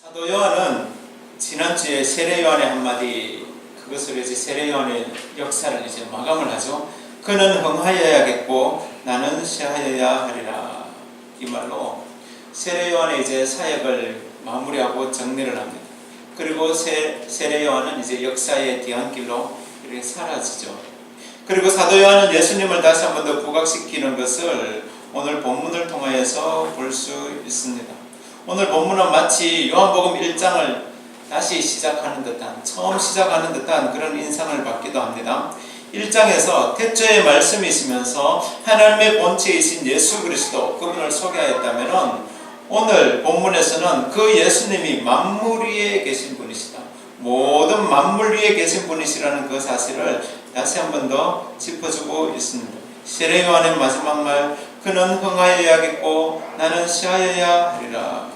사도 요한은 지난주에 세례 요한의 한마디, 그것으로 이제 세례 요한의 역사를 이제 마감을 하죠. 그는 흥하여야겠고 나는 쇠하여야 하리라. 이 말로 세례 요한의 이제 사역을 마무리하고 정리를 합니다. 그리고 세례 요한은 이제 역사의 뒤안길로 이렇게 사라지죠. 그리고 사도 요한은 예수님을 다시 한 번 더 부각시키는 것을 오늘 본문을 통하여서 볼 수 있습니다. 오늘 본문은 마치 요한복음 1장을 다시 시작하는 듯한, 처음 시작하는 듯한 그런 인상을 받기도 합니다. 1장에서 태초에 말씀이 있으면서 하나님의 본체이신 예수 그리스도, 그분을 소개하였다면 오늘 본문에서는 그 예수님이 만물 위에 계신 분이시다, 모든 만물 위에 계신 분이시라는 그 사실을 다시 한 번 더 짚어주고 있습니다. 세례 요한의 마지막 말, 그는 흥하여야겠고 나는 쇠하여야 하리라.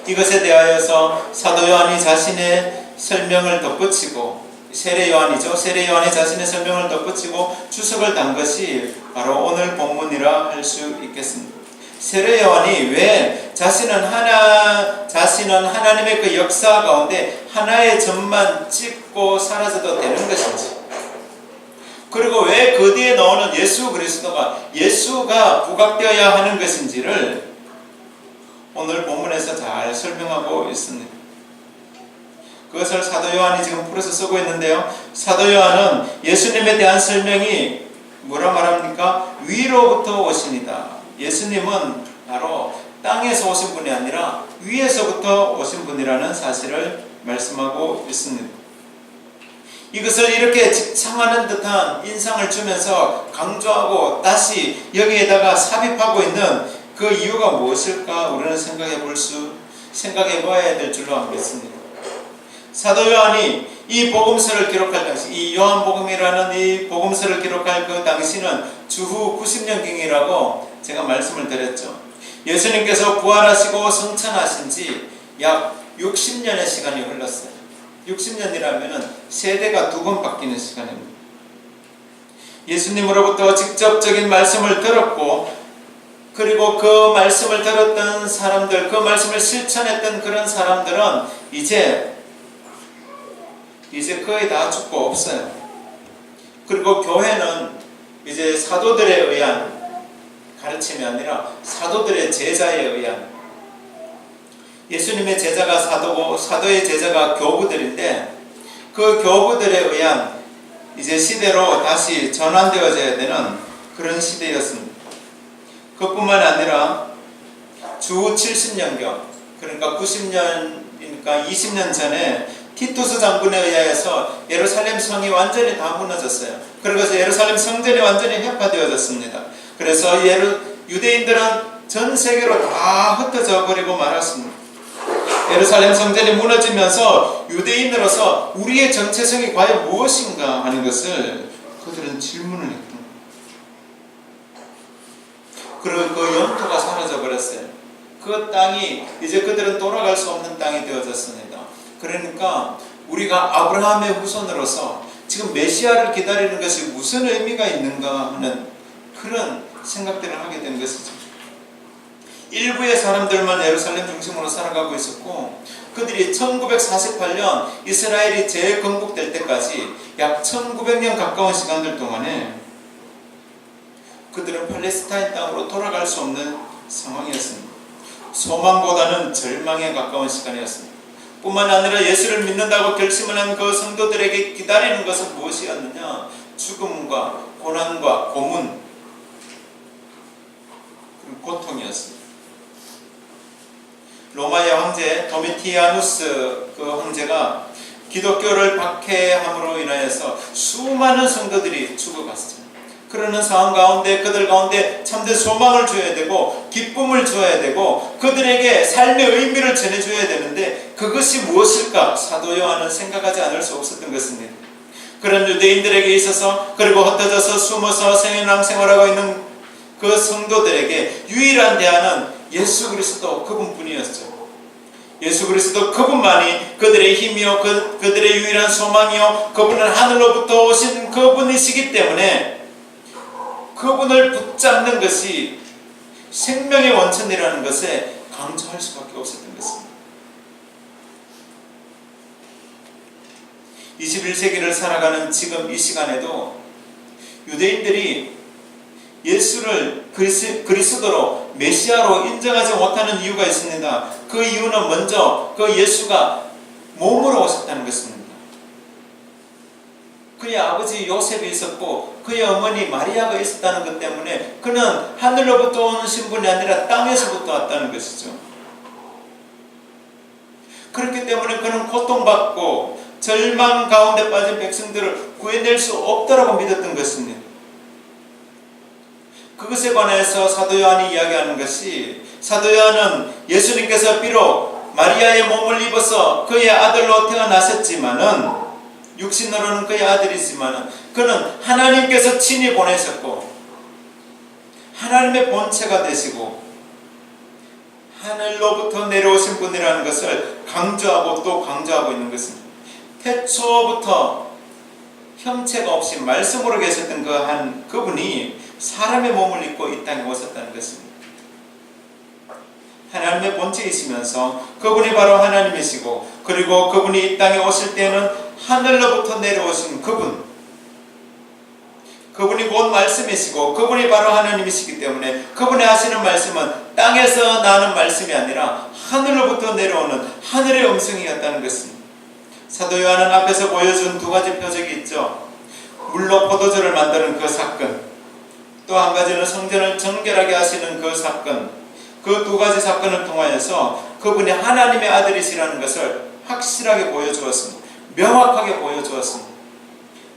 이것에 대하여서 사도 요한이 자신의 설명을 덧붙이고, 세례 요한이죠. 세례 요한이 자신의 설명을 덧붙이고 주석을 단 것이 바로 오늘 본문이라 할 수 있겠습니다. 세례 요한이 왜 자신은 하나님의 그 역사 가운데 하나의 점만 찍고 사라져도 되는 것인지, 그리고 왜 그 뒤에 나오는 예수가 부각되어야 하는 것인지를 오늘 본문에서 잘 설명하고 있습니다. 그것을 사도 요한이 지금 풀어서 쓰고 있는데요. 사도 요한은 예수님에 대한 설명이 뭐라 말합니까? 위로부터 오시니다. 예수님은 바로 땅에서 오신 분이 아니라 위에서부터 오신 분이라는 사실을 말씀하고 있습니다. 이것을 이렇게 직창하는 듯한 인상을 주면서 강조하고 다시 여기에다가 삽입하고 있는 그 이유가 무엇일까 우리는 생각해 봐야 될 줄로 믿습니다. 사도 요한이 이 복음서를 기록할 당시, 이 요한복음이라는 이 복음서를 기록할 그 당시는 주후 90년경이라고 제가 말씀을 드렸죠. 예수님께서 부활하시고 성천하신 지 약 60년의 시간이 흘렀어요. 60년이라면 세대가 2번 바뀌는 시간입니다. 예수님으로부터 직접적인 말씀을 들었고, 그리고 그 말씀을 들었던 사람들, 그 말씀을 실천했던 그런 사람들은 이제 거의 다 죽고 없어요. 그리고 교회는 이제 사도들에 의한 가르침이 아니라 사도들의 제자에 의한, 예수님의 제자가 사도고 사도의 제자가 교부들인데 그 교부들에 의한 이제 시대로 다시 전환되어져야 되는 그런 시대였습니다. 그뿐만 아니라 주 70년경, 그러니까 90년이니까 20년 전에 티투스 장군에 의하여서 예루살렘 성이 완전히 다 무너졌어요. 그래서 예루살렘 성전이 완전히 해파되어졌습니다. 그래서 유대인들은 전 세계로 다 흩어져 버리고 말았습니다. 예루살렘 성전이 무너지면서 유대인으로서 우리의 정체성이 과연 무엇인가 하는 것을 그들은 질문을 했던 거예요. 그리고 그 영토가 사라져 버렸어요. 그 땅이 이제 그들은 돌아갈 수 없는 땅이 되어졌습니다. 그러니까 우리가 아브라함의 후손으로서 지금 메시아를 기다리는 것이 무슨 의미가 있는가 하는 그런 생각들을 하게 된 것이죠. 일부의 사람들만 예루살렘 중심으로 살아가고 있었고, 그들이 1948년 이스라엘이 재건국될 때까지 약 1900년 가까운 시간들 동안에 그들은 팔레스타인 땅으로 돌아갈 수 없는 상황이었습니다. 소망보다는 절망에 가까운 시간이었습니다. 뿐만 아니라 예수를 믿는다고 결심을 한 그 성도들에게 기다리는 것은 무엇이었느냐? 죽음과 고난과 고문, 고통이었습니다. 로마의 황제 도미티아누스 그 황제가 기독교를 박해함으로 인하여서 수많은 성도들이 죽어갔습니다. 그러는 상황 가운데 그들 가운데 참된 소망을 줘야 되고 기쁨을 줘야 되고 그들에게 삶의 의미를 전해줘야 되는데 그것이 무엇일까? 사도 요한은 생각하지 않을 수 없었던 것입니다. 그런 유대인들에게 있어서, 그리고 흩어져서 숨어서 신앙생활하고 있는 그 성도들에게 유일한 대안은 예수 그리스도 그분뿐이었죠. 예수 그리스도 그분만이 그들의 힘이요, 그들의 유일한 소망이요, 그분은 하늘로부터 오신 그분이시기 때문에 그분을 붙잡는 것이 생명의 원천이라는 것에 강조할 수밖에 없었던 것입니다. 21세기를 살아가는 지금 이 시간에도 유대인들이 예수를 그리스도로 메시아로 인정하지 못하는 이유가 있습니다. 그 이유는 먼저 그 예수가 몸으로 오셨다는 것입니다. 그의 아버지 요셉이 있었고 그의 어머니 마리아가 있었다는 것 때문에 그는 하늘로부터 오는 신분이 아니라 땅에서부터 왔다는 것이죠. 그렇기 때문에 그는 고통받고 절망 가운데 빠진 백성들을 구해낼 수 없다라고 믿었던 것입니다. 그것에 관해서 사도 요한이 이야기하는 것이, 사도 요한은 예수님께서 비록 마리아의 몸을 입어서 그의 아들로 태어나셨지만은, 육신으로는 그의 아들이지만은 그는 하나님께서 친히 보내셨고 하나님의 본체가 되시고 하늘로부터 내려오신 분이라는 것을 강조하고 또 강조하고 있는 것입니다. 태초부터 형체가 없이 말씀으로 계셨던 그분이 사람의 몸을 입고 이 땅에 오셨다는 것입니다. 하나님의 본체이시면서 그분이 바로 하나님이시고, 그리고 그분이 이 땅에 오실 때는 하늘로부터 내려오신 그분이 곧 말씀이시고 그분이 바로 하나님이시기 때문에 그분이 하시는 말씀은 땅에서 나는 말씀이 아니라 하늘로부터 내려오는 하늘의 음성이었다는 것입니다. 사도 요한은 앞에서 보여준 두 가지 표적이 있죠. 물로 포도주를 만드는 그 사건, 또 한 가지는 성전을 정결하게 하시는 그 사건, 그 두 가지 사건을 통하여서 그분이 하나님의 아들이시라는 것을 확실하게 보여주었습니다. 명확하게 보여주었습니다.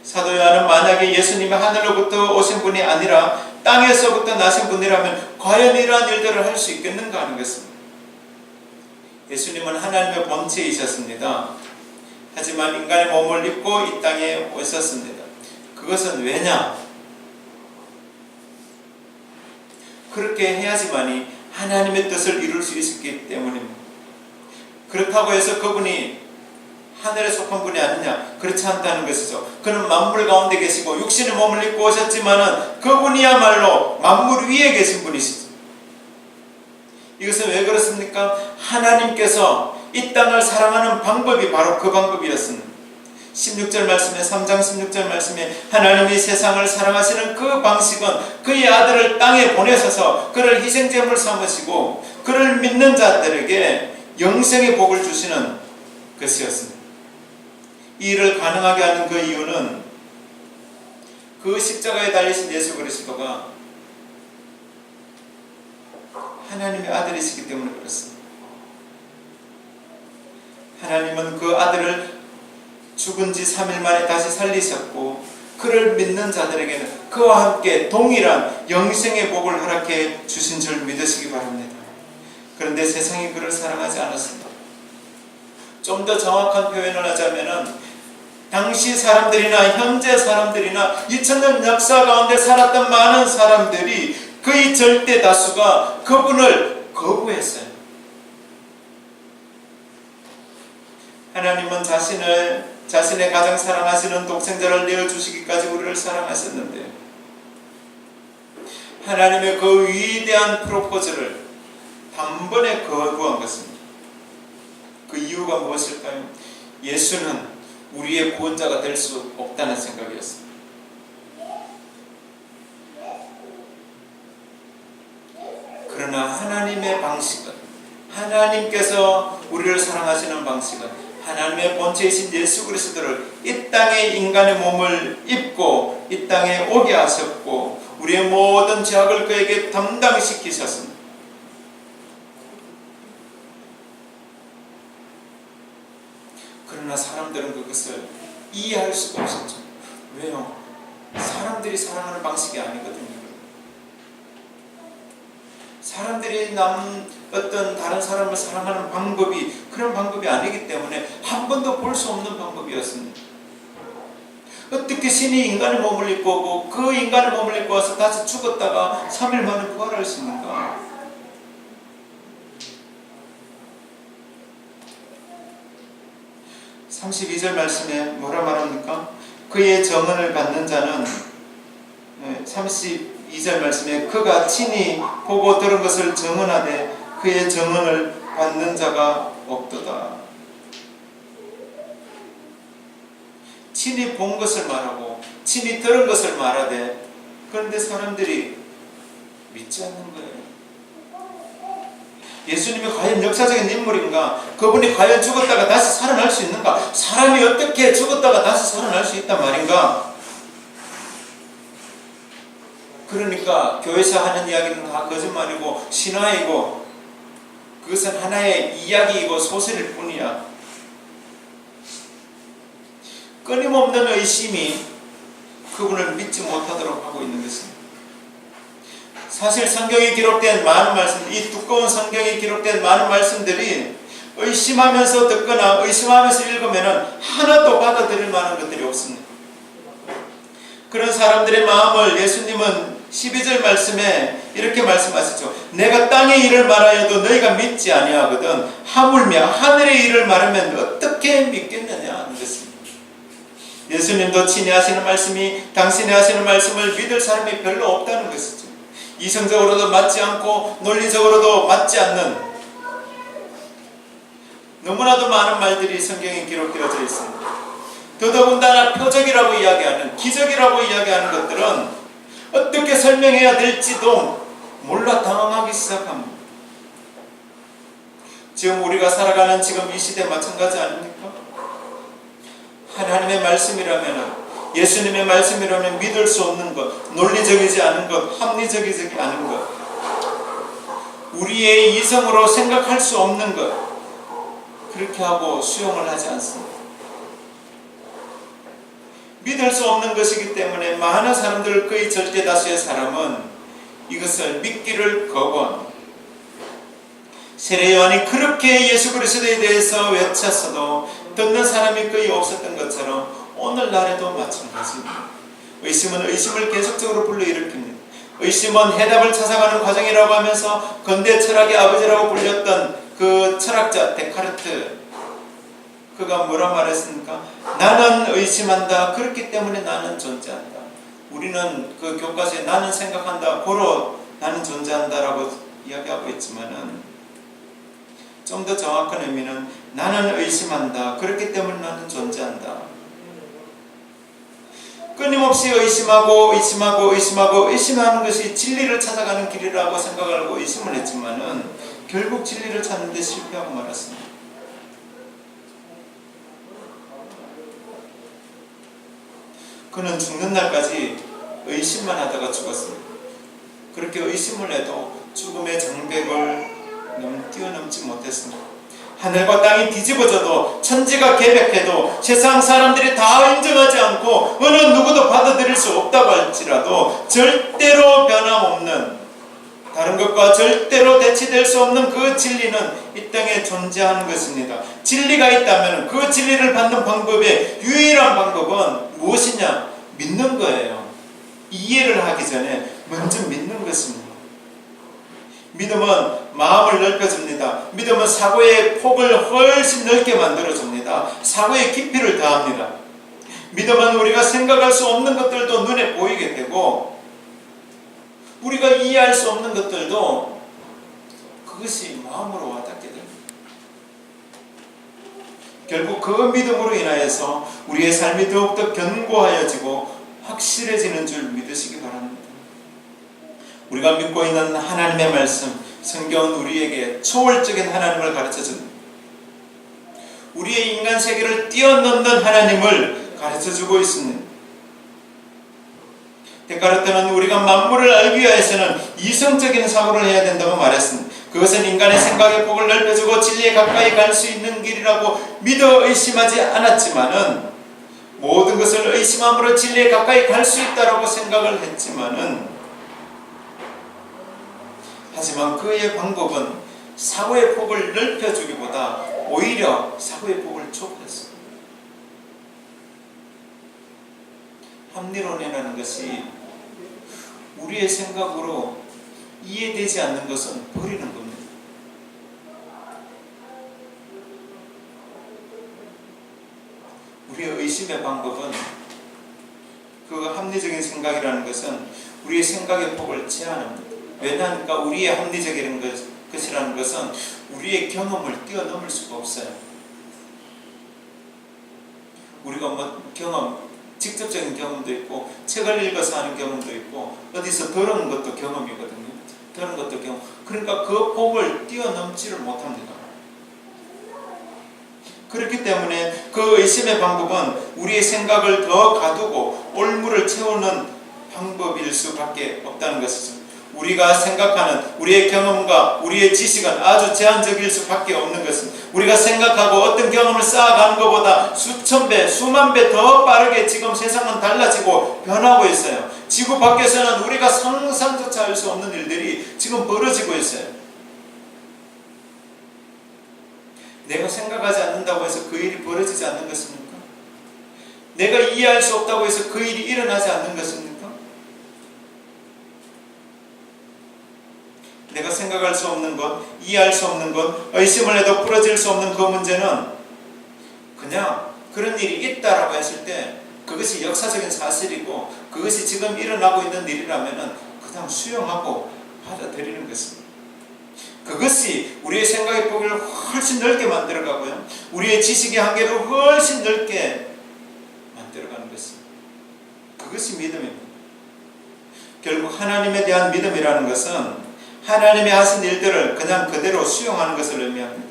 사도 요한은 만약에 예수님이 하늘로부터 오신 분이 아니라 땅에서부터 나신 분이라면 과연 이러한 일들을 할 수 있겠는가 하는 것입니다. 예수님은 하나님의 본체이셨습니다. 하지만 인간의 몸을 입고 이 땅에 오셨습니다. 그것은 왜냐? 그렇게 해야지만이 하나님의 뜻을 이룰 수 있었기 때문입니다. 그렇다고 해서 그분이 하늘에 속한 분이 아니냐? 그렇지 않다는 것이죠. 그는 만물 가운데 계시고 육신의 몸을 입고 오셨지만은 그분이야말로 만물 위에 계신 분이시죠. 이것은 왜 그렇습니까? 하나님께서 이 땅을 사랑하는 방법이 바로 그 방법이었습니다. 16절 말씀에, 3장 16절 말씀에 하나님이 세상을 사랑하시는 그 방식은 그의 아들을 땅에 보내셔서 그를 희생제물 삼으시고 그를 믿는 자들에게 영생의 복을 주시는 것이었습니다. 이 일을 가능하게 하는 그 이유는 그 십자가에 달리신 예수 그리스도가 하나님의 아들이시기 때문에 그렇습니다. 하나님은 그 아들을 죽은 지 3일 만에 다시 살리셨고 그를 믿는 자들에게는 그와 함께 동일한 영생의 복을 허락해 주신 줄 믿으시기 바랍니다. 그런데 세상이 그를 사랑하지 않았습니다. 좀 더 정확한 표현을 하자면은 당시 사람들이나 현재 사람들이나 2000년 역사 가운데 살았던 많은 사람들이 거의 절대 다수가 그분을 거부했어요. 하나님은 자신의 가장 사랑하시는 독생자를 내어주시기까지 우리를 사랑하셨는데 하나님의 그 위대한 프로포즈를 단번에 거부한 것입니다. 그 이유가 무엇일까요? 예수는 우리의 구원자가 될 수 없다는 생각이었습니다. 그러나 하나님의 방식은, 하나님께서 우리를 사랑하시는 방식은 하나님의 본체이신 예수 그리스도를 이 땅에 인간의 몸을 입고 이 땅에 오게 하셨고 우리의 모든 죄악을 그에게 담당시키셨습니다. 그러나 사람들은 그것을 이해할 수가 없었죠. 왜요? 사람들이 사랑하는 방식이 아니거든요. 사람들이 어떤 다른 사람을 사랑하는 방법이 그런 방법이 아니기 때문에 한 번도 볼 수 없는 방법이었습니다. 어떻게 신이 인간의 몸을 입고 오고 그 인간의 몸을 입고 와서 다시 죽었다가 3일 만에 부활할 수 있는가? (32절) 말씀에 뭐라 말합니까? 그의 정언을 받는 자는 32절 말씀에 그가 친히 보고 들은 것을 정언하되 그의 정언을 받는 자가 없도다. 친히 본 것을 말하고 친히 들은 것을 말하되, 그런데 사람들이 믿지 않는 거예요. 예수님이 과연 역사적인 인물인가? 그분이 과연 죽었다가 다시 살아날 수 있는가? 사람이 어떻게 죽었다가 다시 살아날 수 있단 말인가? 그러니까 교회에서 하는 이야기는 다 거짓말이고 신화이고 그것은 하나의 이야기이고 소설일 뿐이야. 끊임없는 의심이 그분을 믿지 못하도록 하고 있는 것입니다. 사실 성경에 기록된 많은 말씀, 이 두꺼운 성경에 기록된 많은 말씀들이 의심하면서 듣거나 의심하면서 읽으면 하나도 받아들일 만한 것들이 없습니다. 그런 사람들의 마음을 예수님은 12절 말씀에 이렇게 말씀하시죠. 내가 땅의 일을 말하여도 너희가 믿지 아니하거든 하물며 하늘의 일을 말하면 어떻게 믿겠느냐 하는 것입니다. 예수님도 친히 하시는 말씀이 당신이 하시는 말씀을 믿을 사람이 별로 없다는 것이죠. 이성적으로도 맞지 않고 논리적으로도 맞지 않는 너무나도 많은 말들이 성경에 기록되어져 있습니다. 더더군다나 표적이라고 이야기하는, 기적이라고 이야기하는 것들은 어떻게 설명해야 될지도 몰라 당황하기 시작합니다. 지금 우리가 살아가는 지금 이 시대 마찬가지 아닙니까? 하나님의 말씀이라면, 예수님의 말씀이라면 믿을 수 없는 것, 논리적이지 않은 것, 합리적이지 않은 것, 우리의 이성으로 생각할 수 없는 것, 그렇게 하고 수용을 하지 않습니다. 믿을 수 없는 것이기 때문에 많은 사람들, 거의 절대 다수의 사람은 이것을 믿기를 거부합니다. 세례 요한이 그렇게 예수 그리스도에 대해서 외쳤어도 듣는 사람이 거의 없었던 것처럼 오늘날에도 마찬가지입니다. 의심은 의심을 계속적으로 불러일으킵니다. 의심은 해답을 찾아가는 과정이라고 하면서 근대 철학의 아버지라고 불렸던 그 철학자 데카르트, 그가 뭐라 말했습니까? 나는 의심한다. 그렇기 때문에 나는 존재한다. 우리는 그 교과서에 나는 생각한다. 고로 나는 존재한다라고 이야기하고 있지만은 좀 더 정확한 의미는 나는 의심한다. 그렇기 때문에 나는 존재한다. 끊임없이 의심하는 것이 진리를 찾아가는 길이라고 생각하고 의심을 했지만은 결국 진리를 찾는 데 실패하고 말았습니다. 그는 죽는 날까지 의심만 하다가 죽었습니다. 그렇게 의심을 해도 죽음의 장벽을 뛰어넘지 못했습니다. 하늘과 땅이 뒤집어져도 천지가 개벽해도 세상 사람들이 다 인정하지 않고 어느 누구도 받아들일 수 없다고 할지라도 절대로 변함없는, 다른 것과 절대로 대치될 수 없는 그 진리는 이 땅에 존재하는 것입니다. 진리가 있다면 그 진리를 받는 방법의 유일한 방법은 무엇이냐? 믿는 거예요. 이해를 하기 전에 먼저 믿는 것입니다. 믿음은 마음을 넓혀줍니다. 믿음은 사고의 폭을 훨씬 넓게 만들어줍니다. 사고의 깊이를 더합니다. 믿음은 우리가 생각할 수 없는 것들도 눈에 보이게 되고 우리가 이해할 수 없는 것들도 그것이 마음으로 와닿게 됩니다. 결국 그 믿음으로 인하여서 우리의 삶이 더욱더 견고하여지고 확실해지는 줄 믿으시기 바랍니다. 우리가 믿고 있는 하나님의 말씀, 성경은 우리에게 초월적인 하나님을 가르쳐줍니다. 우리의 인간 세계를 뛰어넘는 하나님을 가르쳐주고 있습니다. 데카르트는 우리가 만물을 알기 위해서는 이성적인 사고를 해야 된다고 말했습니다. 그것은 인간의 생각의 폭을 넓혀주고 진리에 가까이 갈 수 있는 길이라고 믿어 의심하지 않았지만은, 모든 것을 의심함으로 진리에 가까이 갈 수 있다라고 생각을 했지만은, 하지만 그의 방법은 사고의 폭을 넓혀주기보다 오히려 사고의 폭을 좁혔습니다. 합리론이라는 것이 우리의 생각으로 이해되지 않는 것은 버리는 겁니다. 우리의 의심의 방법은, 그 합리적인 생각이라는 것은 우리의 생각의 폭을 제한합니다. 왜냐하니까 우리의 합리적인 것이라는 것은 우리의 경험을 뛰어넘을 수가 없어요. 우리가 뭐 직접적인 경험도 있고 책을 읽어서 하는 경험도 있고 어디서 들은 것도 경험이거든요. 들은 것도 경험. 그러니까 그 폭을 뛰어넘지를 못합니다. 그렇기 때문에 그 의심의 방법은 우리의 생각을 더 가두고 올무를 채우는 방법일 수밖에 없다는 것이죠. 우리가 생각하는 우리의 경험과 우리의 지식은 아주 제한적일 수밖에 없는 것은 우리가 생각하고 어떤 경험을 쌓아가는 것보다 수천 배, 수만 배 더 빠르게 지금 세상은 달라지고 변하고 있어요. 지구 밖에서는 우리가 상상조차 할 수 없는 일들이 지금 벌어지고 있어요. 내가 생각하지 않는다고 해서 그 일이 벌어지지 않는 것입니까? 내가 이해할 수 없다고 해서 그 일이 일어나지 않는 것입니까? 내가 생각할 수 없는 것, 이해할 수 없는 것, 의심을 해도 풀어질 수 없는 그 문제는 그냥 그런 일이 있다라고 했을 때 그것이 역사적인 사실이고 그것이 지금 일어나고 있는 일이라면 그냥 수용하고 받아들이는 것입니다. 그것이 우리의 생각의 폭을 훨씬 넓게 만들어가고요. 우리의 지식의 한계를 훨씬 넓게 만들어가는 것입니다. 그것이 믿음입니다. 결국 하나님에 대한 믿음이라는 것은 하나님이 하신 일들을 그냥 그대로 수용하는 것을 의미합니다.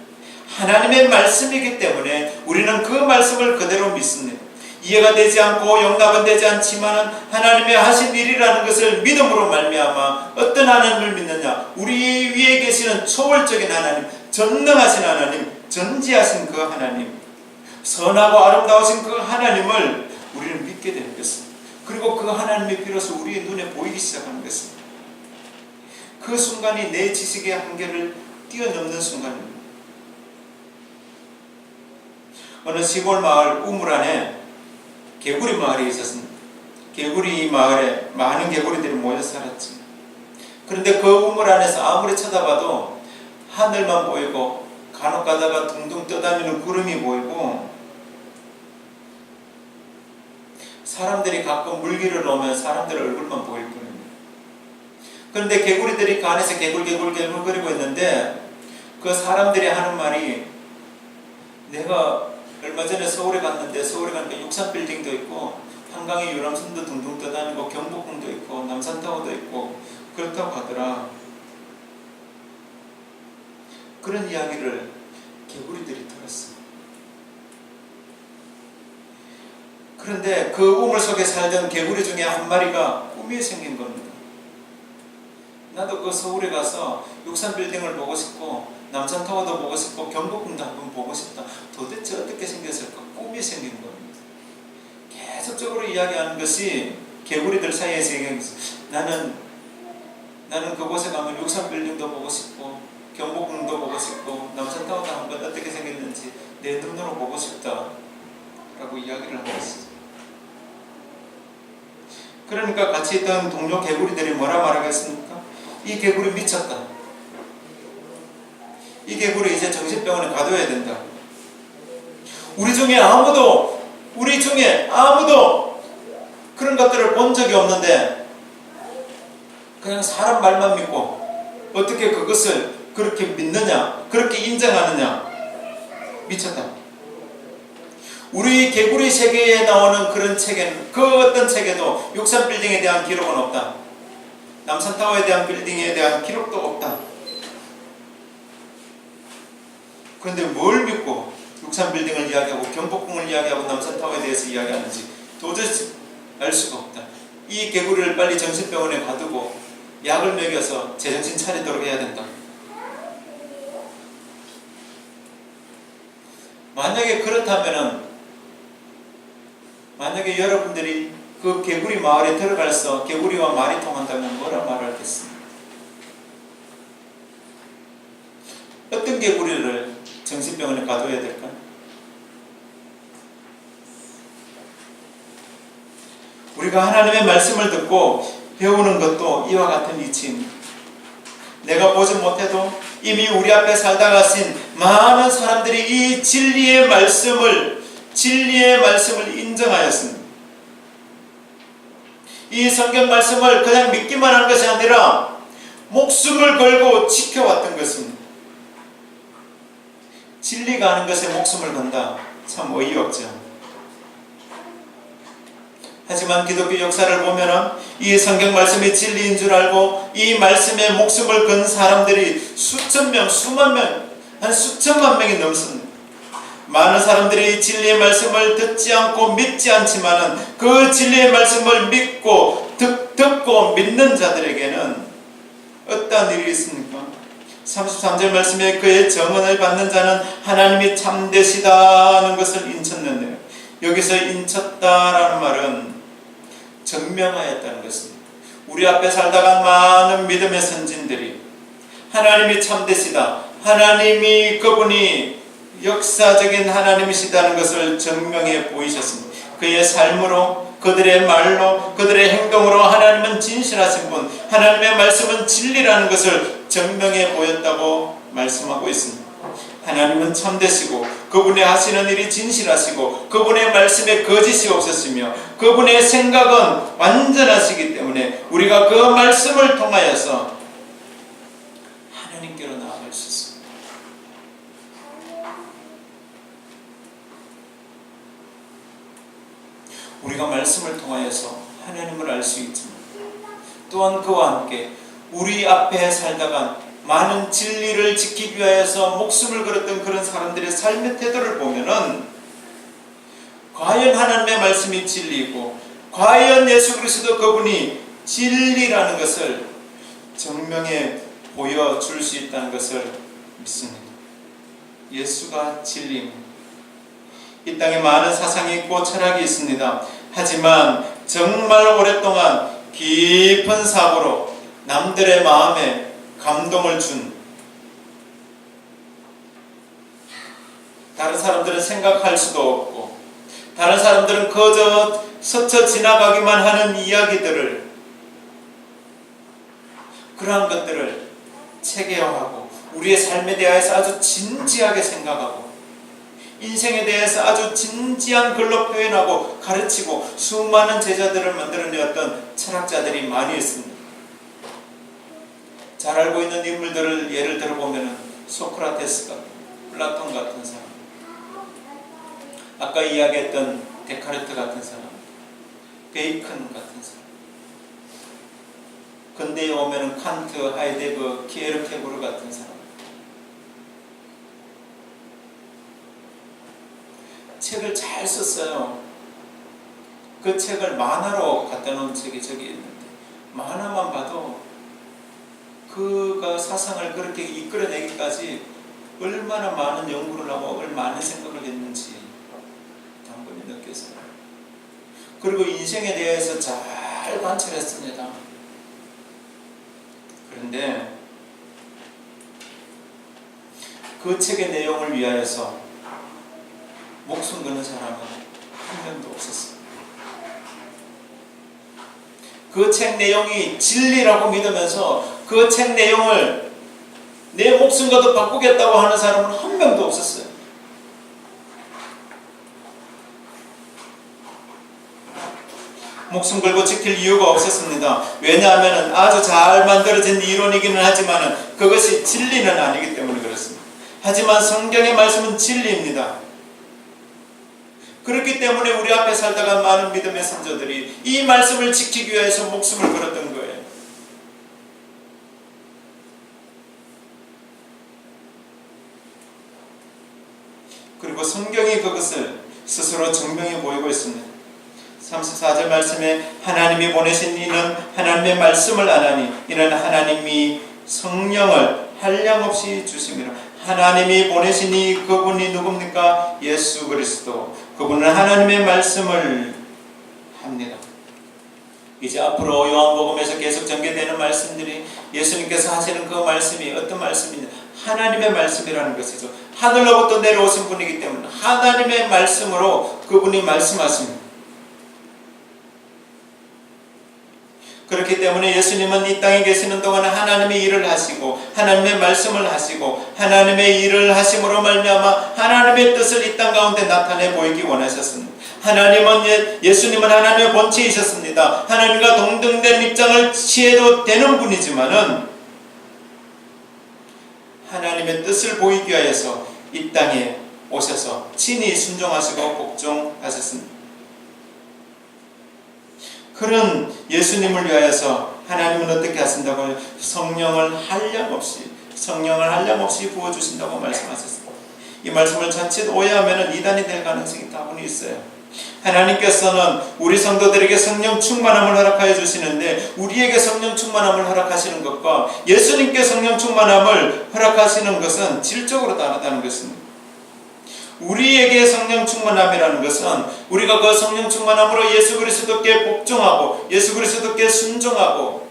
하나님의 말씀이기 때문에 우리는 그 말씀을 그대로 믿습니다. 이해가 되지 않고 용납은 되지 않지만 하나님의 하신 일이라는 것을 믿음으로 말미암아 어떤 하나님을 믿느냐? 우리 위에 계시는 초월적인 하나님, 전능하신 하나님, 전지하신 그 하나님, 선하고 아름다우신 그 하나님을 우리는 믿게 되는 것입니다. 그리고 그 하나님이 비로소 우리의 눈에 보이기 시작하는 것입니다. 그 순간이 내 지식의 한계를 뛰어넘는 순간입니다. 어느 시골 마을 우물 안에 개구리 마을이 있었습니다. 개구리 마을에 많은 개구리들이 모여 살았지. 그런데 그 우물 안에서 아무리 쳐다봐도 하늘만 보이고 간혹 가다가 둥둥 떠다니는 구름이 보이고 사람들이 가끔 물기를 놓으면 사람들 얼굴만 보일 뿐입니다. 그런데 개구리들이 그 안에서 개굴거리고 있는데 그 사람들이 하는 말이 내가 얼마 전에 서울에 갔는데 서울에 가니까 63빌딩도 있고 한강에 유람선도 둥둥 떠다니고 경복궁도 있고 남산타워도 있고 그렇다고 하더라. 그런 이야기를 개구리들이 들었어. 그런데 그 우물 속에 살던 개구리 중에 한 마리가 꿈이 생긴 겁니다. 나도 그 서울에 가서 63빌딩을 보고 싶고 남산타워도 보고 싶고 경복궁도 한번 보고 싶다. 도대체 어떻게 생겼을까? 꿈이 생긴 겁니다. 계속적으로 이야기하는 것이 개구리들 사이에서 얘기하는 것이 나는 그곳에 가면 63빌딩도 보고 싶고 경복궁도 보고 싶고 남산타워도 한번 어떻게 생겼는지 내 눈으로 보고 싶다 라고 이야기를 하고 있어요. 그러니까 같이 있던 동료 개구리들이 뭐라 말하겠습니까? 이 개구리 미쳤다. 이 개구리 이제 정신병원에 가둬야 된다. 우리 중에 아무도 그런 것들을 본 적이 없는데 그냥 사람 말만 믿고 어떻게 그것을 그렇게 믿느냐, 그렇게 인정하느냐. 미쳤다. 우리 개구리 세계에 나오는 그런 책에는 그 어떤 책에도 63빌딩에 대한 기록은 없다. 남산타워에 대한 빌딩에 대한 기록도 없다. 그런데 뭘 믿고 63빌딩을 이야기하고 경복궁을 이야기하고 남산타워에 대해서 이야기하는지 도저히 알 수가 없다. 이 개구리를 빨리 정신병원에 가두고 약을 먹여서 제정신 차리도록 해야 된다. 만약에 그렇다면은 만약에 여러분들이 그 개구리 마을에 들어가서 개구리와 말이 통한다면 뭐라 말하겠습니까? 어떤 개구리를 정신병원에 가둬야 될까? 우리가 하나님의 말씀을 듣고 배우는 것도 이와 같은 이치입니다. 내가 보지 못해도 이미 우리 앞에 살다 가신 많은 사람들이 이 진리의 말씀을 인정하였습니다. 이 성경 말씀을 그냥 믿기만 한 것이 아니라 목숨을 걸고 지켜왔던 것입니다. 진리가 하는 것에 목숨을 건다. 참 어이없죠. 하지만 기독교 역사를 보면은 이 성경 말씀이 진리인 줄 알고 이 말씀에 목숨을 건 사람들이 수천 명, 수만 명, 한 수천만 명이 넘습니다. 많은 사람들이 진리의 말씀을 듣지 않고 믿지 않지만은 그 진리의 말씀을 믿고 듣고 믿는 자들에게는 어떠한 일이 있습니까? 33절 말씀에 그의 정언을 받는 자는 하나님이 참되시다는 것을 인쳤는데요. 여기서 인쳤다라는 말은 증명하였다는 것입니다. 우리 앞에 살다가 많은 믿음의 선진들이 하나님이 참되시다, 하나님이 그분이 역사적인 하나님이시다는 것을 증명해 보이셨습니다. 그의 삶으로, 그들의 말로, 그들의 행동으로 하나님은 진실하신 분, 하나님의 말씀은 진리라는 것을 증명해 보였다고 말씀하고 있습니다. 하나님은 참되시고 그분의 하시는 일이 진실하시고 그분의 말씀에 거짓이 없으시며 그분의 생각은 완전하시기 때문에 우리가 그 말씀을 통하여서 하나님께로 나아갈 수 있습니다. 우리가 말씀을 통하여서 하나님을 알 수 있지만 또한 그와 함께 우리 앞에 살다가 많은 진리를 지키기 위하여서 목숨을 걸었던 그런 사람들의 삶의 태도를 보면은 과연 하나님의 말씀이 진리이고 과연 예수 그리스도 그분이 진리라는 것을 증명해 보여줄 수 있다는 것을 믿습니다. 예수가 진리입니다. 이 땅에 많은 사상이 있고 철학이 있습니다. 하지만 정말 오랫동안 깊은 사고로 남들의 마음에 감동을 준, 다른 사람들은 생각할 수도 없고 다른 사람들은 그저 스쳐 지나가기만 하는 이야기들을, 그러한 것들을 체계화하고 우리의 삶에 대해서 아주 진지하게 생각하고 인생에 대해서 아주 진지한 글로 표현하고 가르치고 수많은 제자들을 만들어내었던 철학자들이 많이 있습니다. 잘 알고 있는 인물들을 예를 들어보면 소크라테스가, 플라톤 같은 사람, 아까 이야기했던 데카르트 같은 사람, 베이컨 같은 사람, 근대에 오면 칸트, 하이데거, 키에르케고르 같은 사람, 책을 잘 썼어요. 그 책을 만화로 갖다 놓은 책이 저기 있는데 만화만 봐도 그가 사상을 그렇게 이끌어내기까지 얼마나 많은 연구를 하고 얼마나 많은 생각을 했는지 단번에 느꼈어요. 그리고 인생에 대해서 잘 관찰했습니다. 그런데 그 책의 내용을 위하여서 목숨 거는 사람은 한 명도 없었어요. 그 책 내용이 진리라고 믿으면서 그 책 내용을 내 목숨과도 바꾸겠다고 하는 사람은 한 명도 없었어요. 목숨 걸고 지킬 이유가 없었습니다. 왜냐하면 아주 잘 만들어진 이론이기는 하지만 그것이 진리는 아니기 때문에 그렇습니다. 하지만 성경의 말씀은 진리입니다. 그렇기 때문에 우리 앞에 살다가 많은 믿음의 선조들이 이 말씀을 지키기 위해서 목숨을 걸었던 거예요. 그리고 성경이 그것을 스스로 증명해 보이고 있습니다. 34절 말씀에 하나님이 보내신 이는 하나님의 말씀을 안 하니 이는 하나님이 성령을 한량없이 주심이라. 하나님이 보내시니 그분이 누굽니까? 예수 그리스도. 그분은 하나님의 말씀을 합니다. 이제 앞으로 요한복음에서 계속 전개되는 말씀들이 예수님께서 하시는 그 말씀이 어떤 말씀이냐? 하나님의 말씀이라는 것이죠. 하늘로부터 내려오신 분이기 때문에 하나님의 말씀으로 그분이 말씀하십니다. 그렇기 때문에 예수님은 이 땅에 계시는 동안 하나님의 일을 하시고 하나님의 말씀을 하시고 하나님의 일을 하심으로 말미암아 하나님의 뜻을 이 땅 가운데 나타내 보이기 원하셨습니다. 예수님은 하나님의 본체이셨습니다. 하나님과 동등된 입장을 취해도 되는 분이지만은 하나님의 뜻을 보이기 위하여서 이 땅에 오셔서 친히 순종하시고 복종하셨습니다. 그런 예수님을 위하여서 하나님은 어떻게 하신다고요? 성령을 한량없이 부어주신다고 말씀하셨습니다. 이 말씀을 자칫 오해하면 이단이 될 가능성이 다분히 있어요. 하나님께서는 우리 성도들에게 성령 충만함을 허락하여 주시는데, 우리에게 성령 충만함을 허락하시는 것과 예수님께 성령 충만함을 허락하시는 것은 질적으로 다르다는 것입니다. 우리에게 성령 충만함이라는 것은 우리가 그 성령 충만함으로 예수 그리스도께 복종하고 예수 그리스도께 순종하고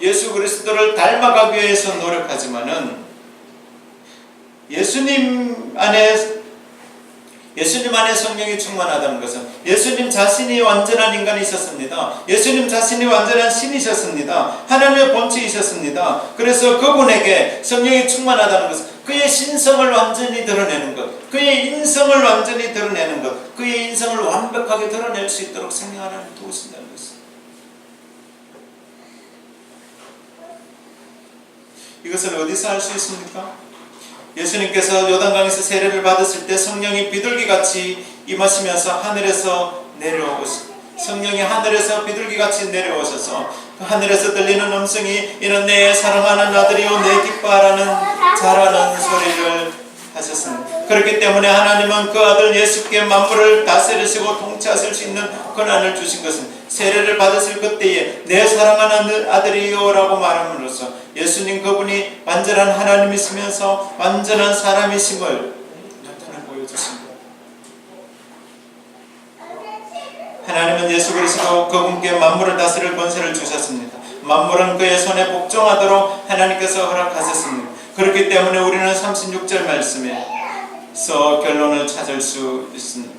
예수 그리스도를 닮아가기 위해서 노력하지만은, 예수님 안에 성령이 충만하다는 것은 예수님 자신이 완전한 인간이셨습니다. 예수님 자신이 완전한 신이셨습니다. 하나님의 본체이셨습니다. 그래서 그분에게 성령이 충만하다는 것은 그의 신성을 완전히 드러내는 것, 그의 인성을 완전히 드러내는 것, 그의 인성을 완벽하게 드러낼 수 있도록 성령 하나님을 도우신다는 것입니다. 이것을 어디서 할 수 있습니까? 예수님께서 요단강에서 세례를 받으실 때 성령이 비둘기같이 임하시면서 하늘에서 내려오시고, 성령이 하늘에서 비둘기같이 내려오셔서 그 하늘에서 들리는 음성이 이는 내 사랑하는 아들이요 내 기뻐하라는 잘하는 소리를 하셨습니다. 그렇기 때문에 하나님은 그 아들 예수께 만물을 다스리시고 통치하실 수 있는 권한을 주신 것은 세례를 받으실 그때에 내 사랑하는 아들이요 라고 말함으로써 예수님 그분이 완전한 하나님이시면서 완전한 사람이심을 나타내 보여주십니다. 하나님은 예수 그리스도 그분께 만물을 다스릴 권세를 주셨습니다. 만물은 그의 손에 복종하도록 하나님께서 허락하셨습니다. 그렇기 때문에 우리는 36절 말씀에서 결론을 찾을 수 있습니다.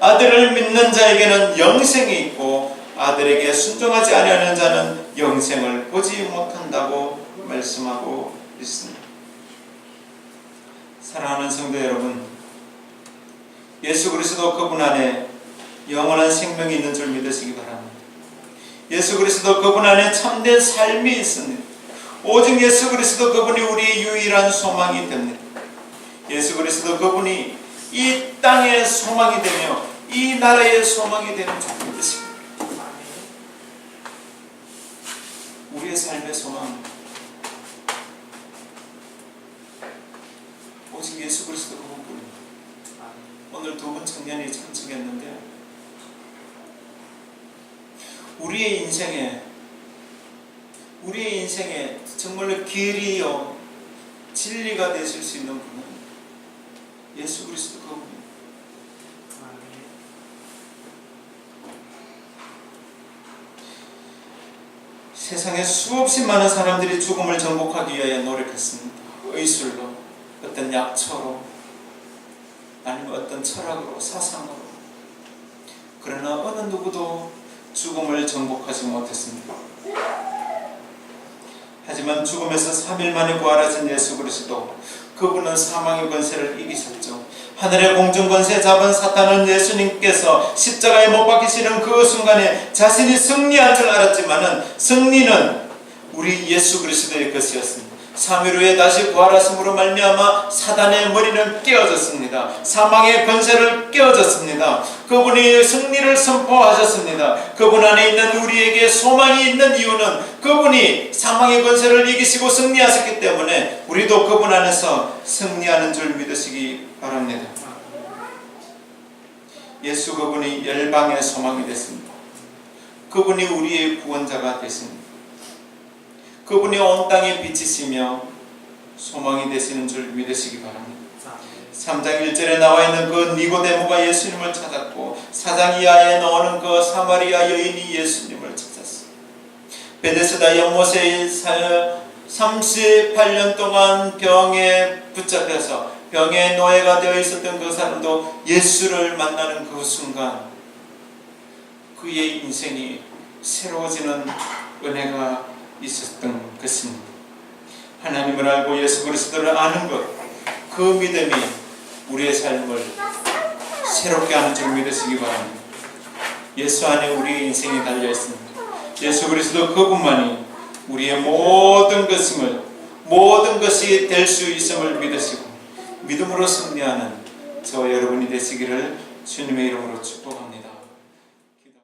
아들을 믿는 자에게는 영생이 있고 아들에게 순종하지 아니하는 자는 영생을 보지 못한다고 말씀하고 있습니다. 사랑하는 성도 여러분, 예수 그리스도 그분 안에 영원한 생명이 있는 줄 믿으시기 바랍니다. 예수 그리스도 그분 안에 참된 삶이 있습니다. 오직 예수 그리스도 그분이 우리의 유일한 소망이 됩니다. 예수 그리스도 그분이 이 땅의 소망이 되며 이 나라의 소망이 되는 줄 믿으십니다. 우리의 삶의 소망 오직 예수 그리스도 그분뿐입니다. 오늘 두 분 청년이 참석했는데, 우리의 인생에 정말로 길이요 진리가 되실 수 있는 분은 예수 그리스도 그분입니다. 세상에 수없이 많은 사람들이 죽음을 정복하기 위하여 노력했습니다. 의술로, 어떤 약초로, 아니면 어떤 철학으로, 사상으로. 그러나 어느 누구도 죽음을 정복하지 못했습니다. 하지만 죽음에서 3일 만에 부활하신 예수 그리스도, 그분은 사망의 권세를 이기셨죠. 하늘의 공중 권세 잡은 사탄은 예수님께서 십자가에 못 박히시는 그 순간에 자신이 승리한 줄 알았지만은 승리는 우리 예수 그리스도의 것이었습니다. 3일 후에 다시 부활하심으로 말미암아 사단의 머리는 깨어졌습니다. 사망의 권세를 깨어졌습니다. 그분이 승리를 선포하셨습니다. 그분 안에 있는 우리에게 소망이 있는 이유는 그분이 사망의 권세를 이기시고 승리하셨기 때문에 우리도 그분 안에서 승리하는 줄 믿으시기 바랍니다. 예수 그분이 열방의 소망이 됐습니다. 그분이 우리의 구원자가 되십니다. 그분이 온 땅에 빛이시며 소망이 되시는 줄 믿으시기 바랍니다. 3장 1절에 나와 있는 그 니고데모가 예수님을 찾았고 4장 이하에 나오는 그 사마리아 여인이 예수님을 찾았습니다. 베데스다 연못에 38년 동안 병에 붙잡혀서 병의 노예가 되어 있었던 그 사람도 예수를 만나는 그 순간 그의 인생이 새로워지는 은혜가 있었던 것입니다. 하나님을 알고 예수 그리스도를 아는 것, 그 믿음이 우리의 삶을 새롭게 하는 줄 믿으시기 바랍니다. 예수 안에 우리의 인생이 달려 있습니다. 예수 그리스도 그분만이 우리의 모든 것이 될 수 있음을 믿으시고 믿음으로 승리하는 저와 여러분이 되시기를 주님의 이름으로 축복합니다.